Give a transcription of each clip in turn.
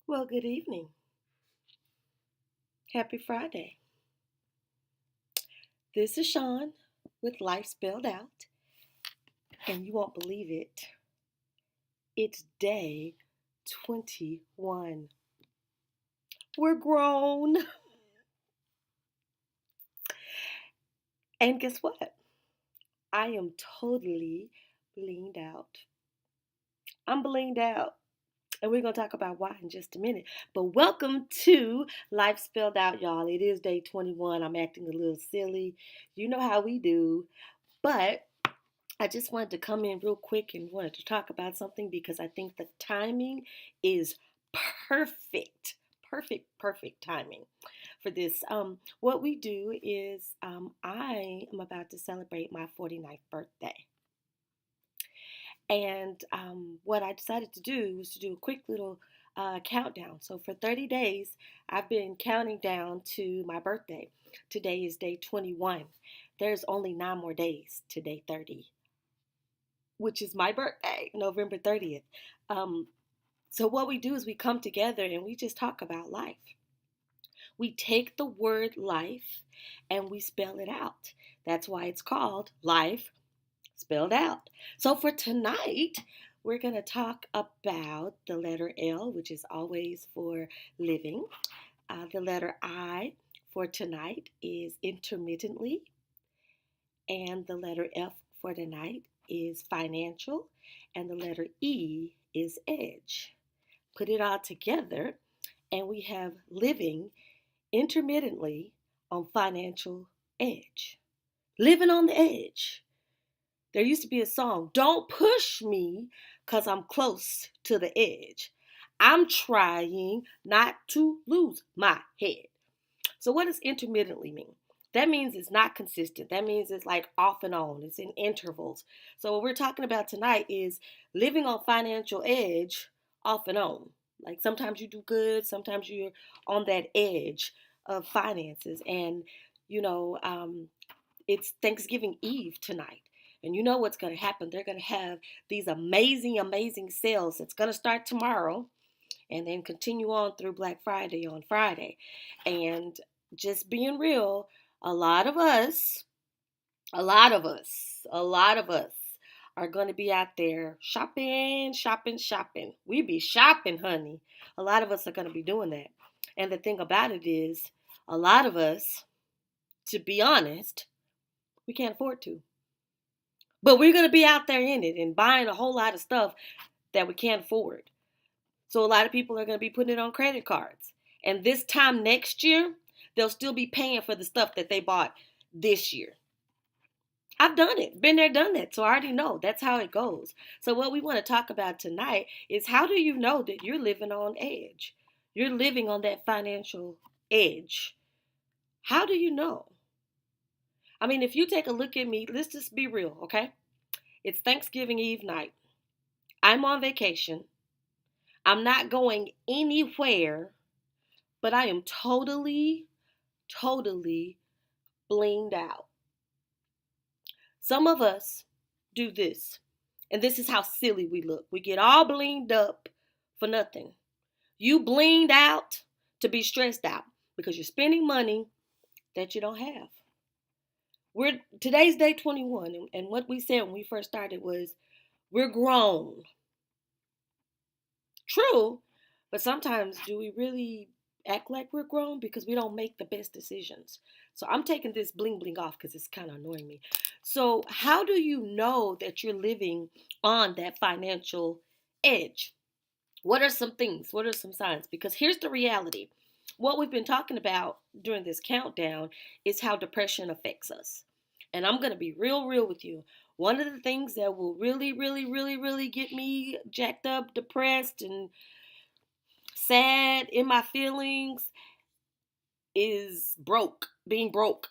Well, good evening. Happy Friday. This is Sean with Life Spelled Out, and you won't believe it. It's day 21. We're grown. And guess what? I am totally blinged out. I'm blinged out. And we're going to talk about why in just a minute. But welcome to Life Spelled Out, y'all. It is day 21. I'm acting a little silly. You know how we do. But I just wanted to come in real quick and wanted to talk about something because I think the timing is perfect. Perfect timing for this. What we do is I am about to celebrate my 49th birthday. And what I decided to do was to do a quick little countdown. So for 30 days, I've been counting down to my birthday. Today is day 21. There's only 9 more days to day 30, which is my birthday, November 30th. Um, so, what we do is we come together and we just talk about life. We take the word life and we spell it out. That's why it's called Life Spelled Out. So, for tonight, we're going to talk about the letter L, which is always for living. The letter I for tonight is intermittently. And the letter F for tonight is financial, and the letter E is edge. Put it all together, and we have living intermittently on financial edge. Living on the edge. There used to be a song, "Don't push me because I'm close to the edge. I'm trying not to lose my head." So what does intermittently mean? That means it's not consistent. That means it's like off and on. It's in intervals. So what we're talking about tonight is living on financial edge off and on. Like sometimes you do good, sometimes you're on that edge of finances. And you know, it's Thanksgiving Eve tonight. And you know what's going to happen. They're going to have these amazing sales. It's going to start tomorrow and then continue on through Black Friday on Friday. And just being real, a lot of us, a lot of us are going to be out there shopping. We be shopping, honey. A lot of us are going to be doing that. And the thing about it is, a lot of us, to be honest, we can't afford to. But we're going to be out there in it and buying a whole lot of stuff that we can't afford. So a lot of people are going to be putting it on credit cards. And this time next year, they'll still be paying for the stuff that they bought this year. I've done it, been there, done that. So I already know that's how it goes. So what we want to talk about tonight is how do you know that you're living on edge? You're living on that financial edge. How do you know? I mean, if you take a look at me, let's just be real, okay? It's Thanksgiving Eve night. I'm on vacation. I'm not going anywhere, but I am totally blinged out. Some of us do this, and this is how silly we look. We get all blinged up for nothing. You blinged out to be stressed out because you're spending money that you don't have. Today's day 21, and what we said when we first started was we're grown. True, but sometimes do we really act like we're grown because we don't make the best decisions? So I'm taking this bling off because it's kind of annoying me. So, how do you know that you're living on that financial edge? What are some things? What are some signs? Because here's the reality. What we've been talking about during this countdown is how depression affects us. And I'm going to be real with you. One of the things that will really get me jacked up, depressed, and sad in my feelings is being broke,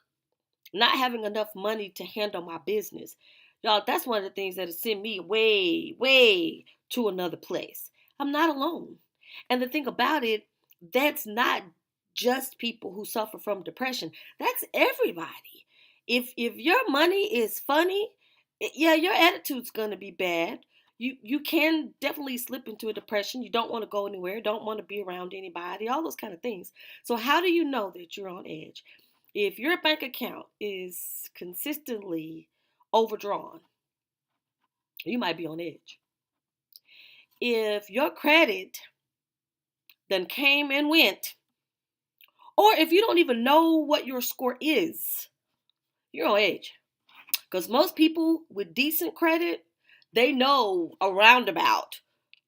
not having enough money to handle my business. Y'all, that's one of the things that has sent me way to another place. I'm not alone. And the thing about it, that's not just people who suffer from depression. That's everybody. If your money is funny, yeah, your attitude's gonna be bad. You can definitely slip into a depression. You don't want to go anywhere, don't want to be around anybody, all those kind of things. So how do you know that you're on edge? If your bank account is consistently overdrawn, you might be on edge. If your credit then came and went, or if you don't even know what your score is, you're on edge. Because most people with decent credit, they know around about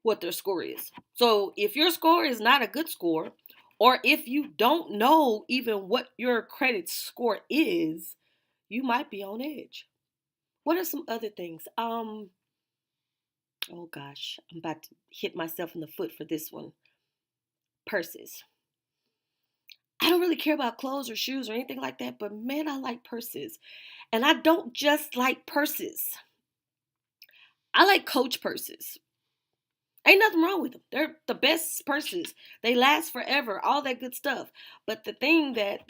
what their score is. So if your score is not a good score, or if you don't know even what your credit score is, you might be on edge. What are some other things? Oh gosh, I'm about to hit myself in the foot for this one. Purses. I don't really care about clothes or shoes or anything like that, but man, I like purses. And I don't just like purses. I like Coach purses. Ain't nothing wrong with them. They're the best purses. They last forever, all that good stuff. But the thing that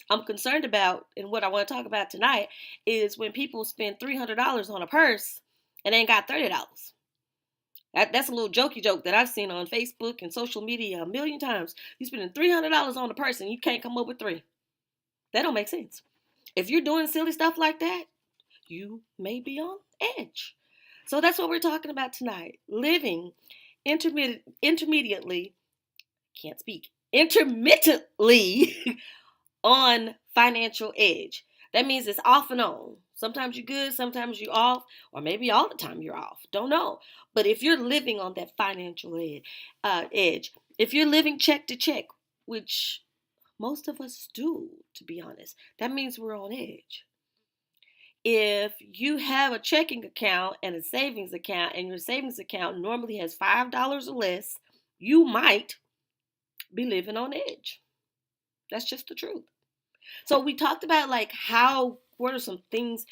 I'm concerned about and what I want to talk about tonight is when people spend $300 on a purse and they ain't got $30. That's a little jokey joke that I've seen on Facebook and social media a million times. You spending $300 on a purse and you can't come up with three. That don't make sense. If you're doing silly stuff like that, you may be on edge. So that's what we're talking about tonight. Living intermediately, can't speak, intermittently on financial edge. That means it's off and on. Sometimes you're good, sometimes you're off, or maybe all the time you're off. Don't know. But if you're living on that financial edge, if you're living check to check, which most of us do, to be honest, that means we're on edge. If you have a checking account and a savings account, and your savings account normally has $5 or less, you might be living on edge. That's just the truth. So we talked about like what are some things,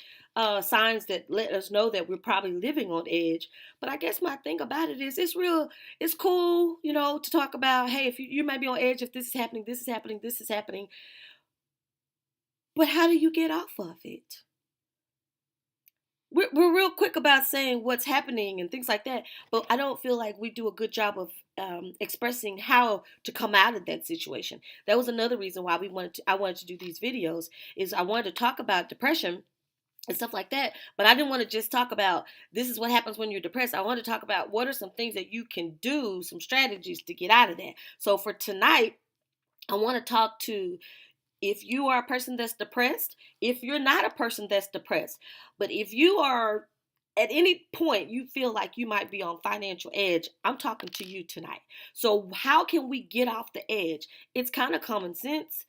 signs that let us know that we're probably living on edge. But I guess my thing about it is it's cool, to talk about, hey, if you might be on edge if this is happening, this is happening, this is happening. But how do you get off of it? We're real quick about saying what's happening and things like that, but I don't feel like we do a good job of expressing how to come out of that situation. That was another reason why I wanted to do these videos, is I wanted to talk about depression and stuff like that, but I didn't want to just talk about this is what happens when you're depressed. I want to talk about what are some things that you can do, some strategies to get out of that. So for tonight, I want to talk to, if you are a person that's depressed, if you're not a person that's depressed, but if you are at any point you feel like you might be on financial edge, I'm talking to you tonight. So how can we get off the edge? It's kind of common sense,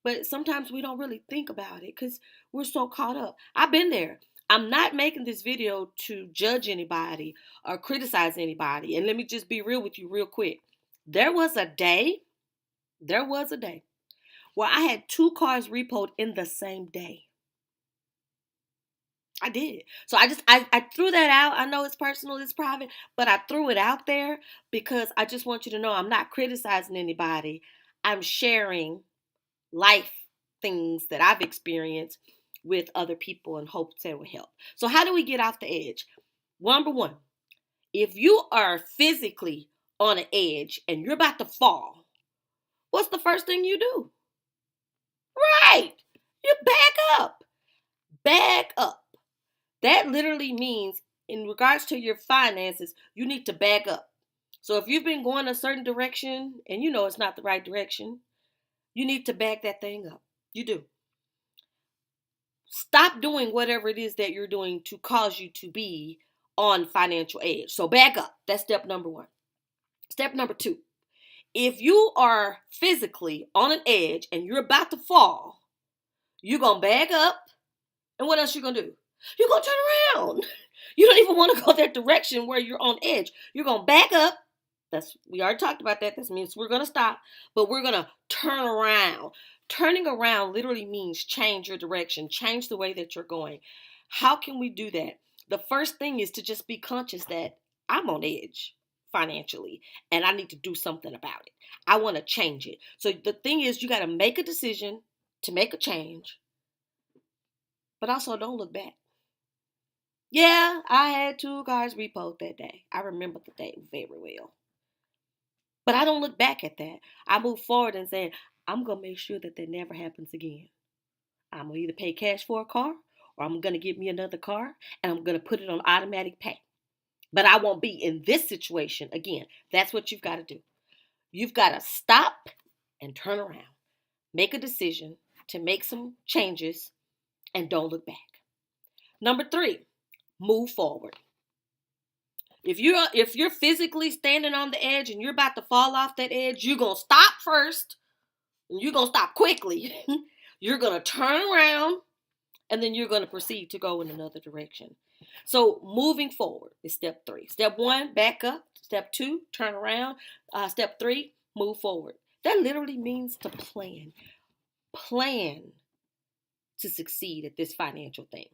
but sometimes we don't really think about it because we're so caught up. I've been there. I'm not making this video to judge anybody or criticize anybody. And let me just be real with you real quick. There was a day where I had two cars repoed in the same day. I did. So I threw that out. I know it's personal, it's private, but I threw it out there because I just want you to know I'm not criticizing anybody. I'm sharing life things that I've experienced with other people in hopes that will help. So how do we get off the edge? Number one, if you are physically on an edge and you're about to fall, what's the first thing you do? Right. You back up. Back up. That literally means, in regards to your finances, you need to back up. So if you've been going a certain direction and you know it's not the right direction, you need to back that thing up. You do. Stop doing whatever it is that you're doing to cause you to be on financial edge. So back up. That's step number one. Step number two. If you are physically on an edge and you're about to fall, you're going to back up. And what else you going to do? You're going to turn around. You don't even want to go that direction where you're on edge. You're going to back up. We already talked about that. That means we're going to stop, but we're going to turn around. Turning around literally means change your direction, change the way that you're going. How can we do that? The first thing is to just be conscious that I'm on edge financially and I need to do something about it. I want to change it. So the thing is, you got to make a decision to make a change, but also don't look back. Yeah, I had two cars repoed that day. I remember the day very well. But I don't look back at that. I move forward and say, I'm going to make sure that never happens again. I'm going to either pay cash for a car or I'm going to get me another car and I'm going to put it on automatic pay. But I won't be in this situation again. That's what you've got to do. You've got to stop and turn around. Make a decision to make some changes and don't look back. Number 3, move forward. If you're physically standing on the edge and you're about to fall off that edge, you're going to stop first. And you're going to stop quickly. You're going to turn around and then you're going to proceed to go in another direction. So moving forward is step 3. Step 1, back up. Step 2, turn around. Step 3, move forward. That literally means to plan. Plan to succeed at this financial thing.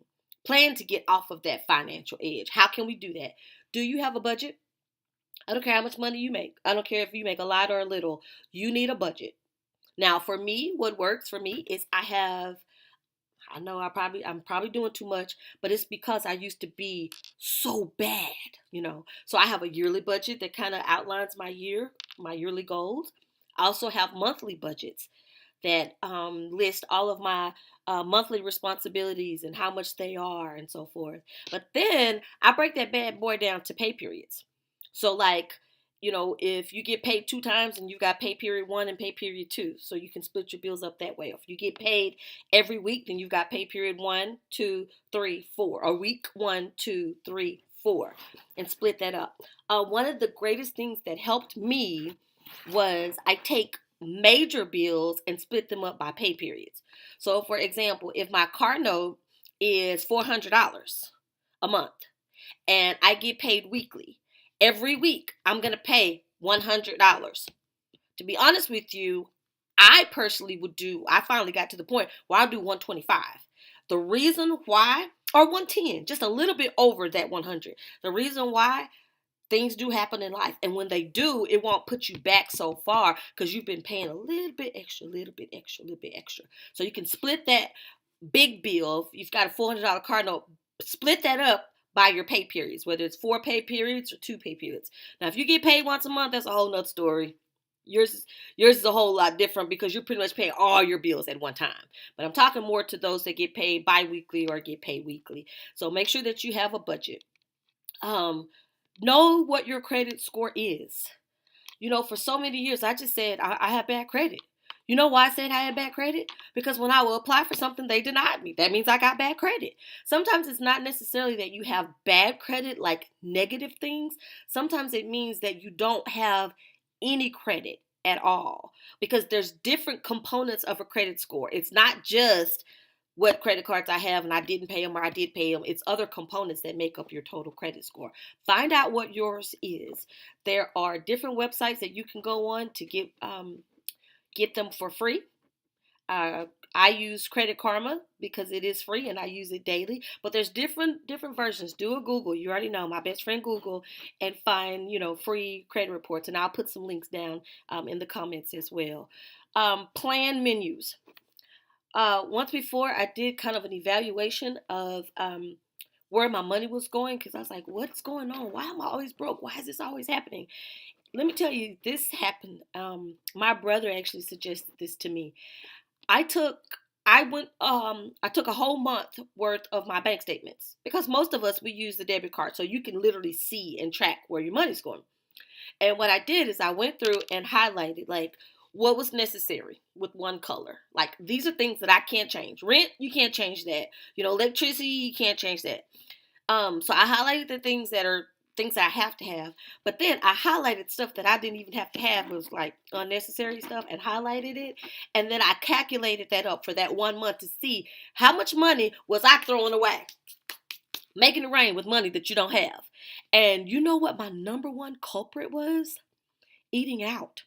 Plan to get off of that financial edge. How can we do that? Do you have a budget? I don't care how much money you make. I don't care if you make a lot or a little. You need a budget. Now, for me, what works for me is I know I'm probably doing too much, but it's because I used to be so bad. So I have a yearly budget that kind of outlines my yearly goals. I also have monthly budgets that list all of my monthly responsibilities and how much they are and so forth. But then I break that bad boy down to pay periods. So like, if you get paid 2 times and you got pay period 1 and pay period 2, so you can split your bills up that way. If you get paid every week, then you've got pay period 1, 2, 3, 4, or week 1, 2, 3, 4, and split that up. One of the greatest things that helped me was I take major bills and split them up by pay periods. So, for example, if my car note is $400 a month and I get paid weekly, every week I'm going to pay $100. To be honest with you, I finally got to the point where I'll do 125. The reason why, or 110, just a little bit over that 100. The reason why, things do happen in life. And when they do, it won't put you back so far because you've been paying a little bit extra, little bit extra, little bit extra. So you can split that big bill. If you've got a $400 car note, split that up by your pay periods, whether it's 4 pay periods or 2 pay periods. Now, if you get paid once a month, that's a whole nother story. Yours is a whole lot different because you're pretty much paying all your bills at one time. But I'm talking more to those that get paid bi-weekly or get paid weekly. So make sure that you have a budget. Know what your credit score is. For so many years, I just said I have bad credit. You know why I said I had bad credit? Because when I will apply for something, they denied me. That means I got bad credit. Sometimes it's not necessarily that you have bad credit, like negative things. Sometimes it means that you don't have any credit at all. Because there's different components of a credit score. It's not just what credit cards I have and I didn't pay them or I did pay them. It's other components that make up your total credit score. Find out what yours is. There are different websites that you can go on to get them for free. I use Credit Karma because it is free and I use it daily. But there's different versions. Do a Google. You already know my best friend Google and find free credit reports. And I'll put some links down in the comments as well. Plan menus. Once before, I did kind of an evaluation of where my money was going because I was like, what's going on? Why am I always broke? Why is this always happening? Let me tell you, this happened. My brother actually suggested this to me. I took a whole month worth of my bank statements because most of us, we use the debit card so you can literally see and track where your money's going. And what I did is I went through and highlighted like what was necessary with one color. Like these are things that I can't change. Rent, you can't change that. Electricity, you can't change that. So I highlighted the things that are things that I have to have. But then I highlighted stuff that I didn't even have to have. It was like unnecessary stuff and highlighted it. And then I calculated that up for that 1 month to see how much money was I throwing away. Making it rain with money that you don't have. And you know what my number one culprit was? Eating out.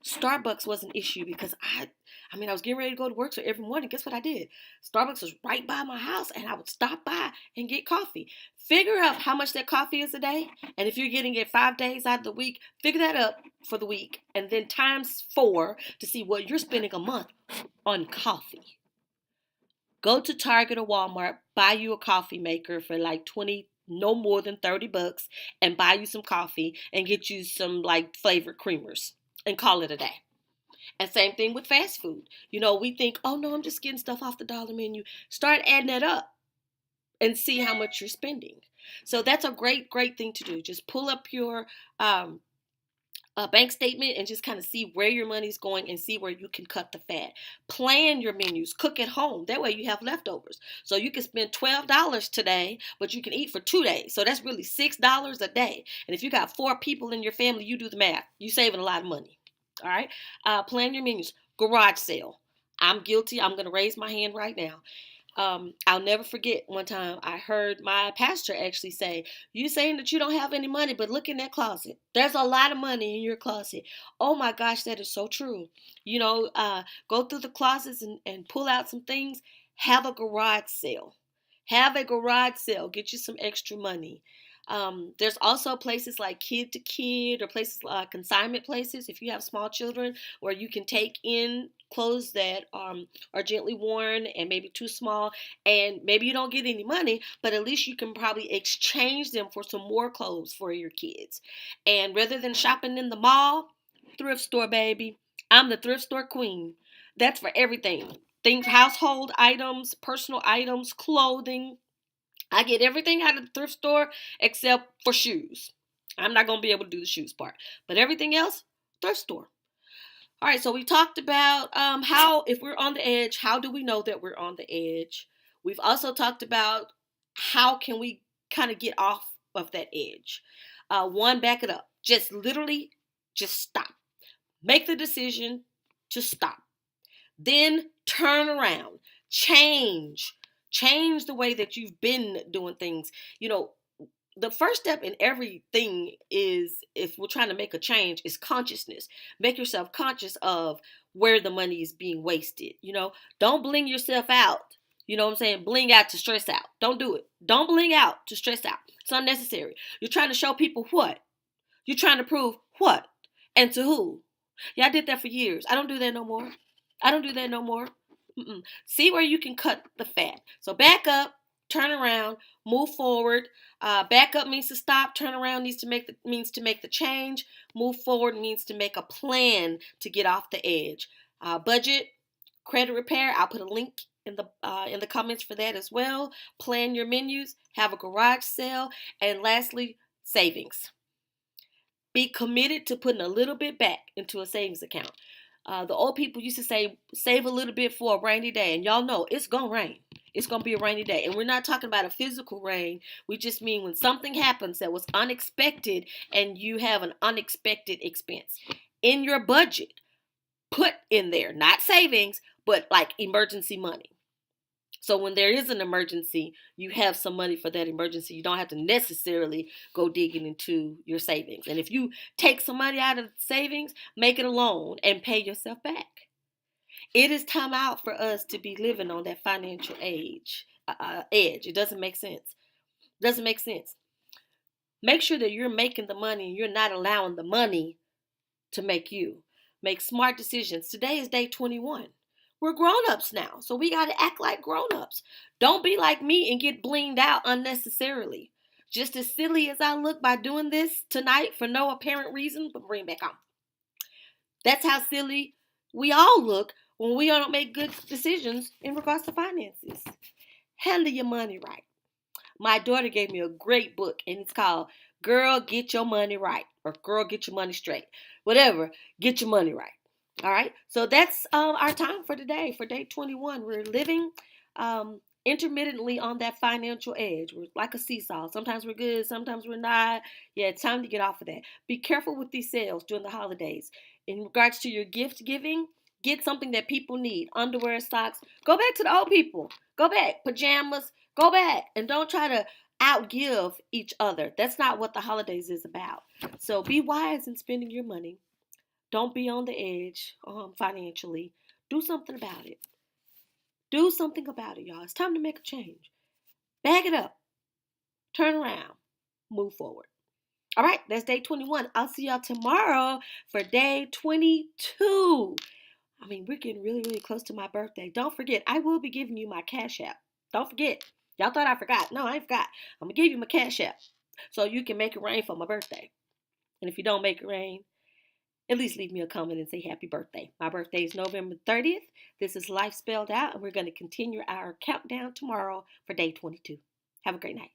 Starbucks was an issue because I was getting ready to go to work, so every morning, guess what I did? Starbucks was right by my house, and I would stop by and get coffee. Figure out how much that coffee is a day, and if you're getting it 5 days out of the week, figure that up for the week, and then times 4 to see what you're spending a month on coffee. Go to Target or Walmart, buy you a coffee maker for like 20, no more than $30, and buy you some coffee and get you some like flavored creamers and call it a day. And same thing with fast food. We think, oh no, I'm just getting stuff off the dollar menu. Start adding that up and see how much you're spending. So that's a great, great thing to do. Just pull up your um, a bank statement and just kind of see where your money's going and see where you can cut the fat. Plan your menus, cook at home. That way you have leftovers. So you can spend $12 today, but you can eat for 2 days. So that's really $6 a day. And if you got 4 people in your family, you do the math. You're saving a lot of money. All right. Plan your menus. Garage sale. I'm guilty. I'm going to raise my hand right now. I'll never forget one time I heard my pastor actually say, "You saying that you don't have any money, but look in that closet. There's a lot of money in your closet." Oh my gosh, that is so true. Go through the closets and pull out some things. Have a garage sale. Have a garage sale. Get you some extra money. There's also places like Kid to Kid or places like consignment places if you have small children where you can take in clothes that are gently worn and maybe too small, and maybe you don't get any money, but at least you can probably exchange them for some more clothes for your kids. And rather than shopping in the mall, thrift store, baby. I'm the thrift store queen. That's for everything. Things, household items, personal items, clothing. I get everything out of the thrift store except for shoes. I'm not going to be able to do the shoes part. But everything else, thrift store. All right, so we talked about how, if we're on the edge, how do we know that we're on the edge? We've also talked about how can we kind of get off of that edge. One, back it up. Just literally, just stop. Make the decision to stop. Then turn around. Change. Change the way that you've been doing things. The first step in everything is, if we're trying to make a change, is consciousness. Make yourself conscious of where the money is being wasted. Don't bling yourself out. You know what I'm saying? Bling out to stress out. Don't do it. Don't bling out to stress out. It's unnecessary. You're trying to show people what? You're trying to prove what? And to who? Yeah, I did that for years. I don't do that no more. I don't do that no more. See where you can cut the fat. So back up, turn around, move forward. Back up means to stop. Turn around means to make the change. Move forward means to make a plan to get off the edge. Budget, credit repair. I'll put a link in the comments for that as well. Plan your menus. Have a garage sale, and lastly, savings. Be committed to putting a little bit back into a savings account. The old people used to say, save a little bit for a rainy day. And y'all know it's going to rain. It's going to be a rainy day. And we're not talking about a physical rain. We just mean when something happens that was unexpected and you have an unexpected expense. In your budget, put in there, not savings, but like emergency money. So when there is an emergency, you have some money for that emergency. You don't have to necessarily go digging into your savings. And if you take some money out of savings, make it a loan and pay yourself back. It is time out for us to be living on that financial edge. It doesn't make sense. Doesn't make sense. Make sure that you're making the money and you're not allowing the money to make you. Make smart decisions. Today is day 21. We're grown-ups now, so we got to act like grown-ups. Don't be like me and get blinged out unnecessarily. Just as silly as I look by doing this tonight for no apparent reason, but bring it back on. That's how silly we all look when we don't make good decisions in regards to finances. Handle your money right. My daughter gave me a great book, and it's called Girl, Get Your Money Right, or Girl, Get Your Money Straight. Whatever, get your money right. All right, so that's our time for today, for day 21. We're living intermittently on that financial edge. We're like a seesaw. Sometimes we're good, sometimes we're not. Yeah, it's time to get off of that. Be careful with these sales during the holidays. In regards to your gift giving, get something that people need. Underwear, socks. Go back to the old people. Go back. Pajamas. Go back. And don't try to outgive each other. That's not what the holidays is about. So be wise in spending your money. Don't be on the edge financially. Do something about it. Do something about it, y'all. It's time to make a change. Bag it up. Turn around. Move forward. All right, that's day 21. I'll see y'all tomorrow for day 22. I mean, we're getting really, really close to my birthday. Don't forget, I will be giving you my Cash App. Don't forget. Y'all thought I forgot. No, I ain't forgot. I'm going to give you my Cash App so you can make it rain for my birthday. And if you don't make it rain, at least leave me a comment and say happy birthday. My birthday is November 30th. This is Life Spelled Out, and we're going to continue our countdown tomorrow for day 22. Have a great night.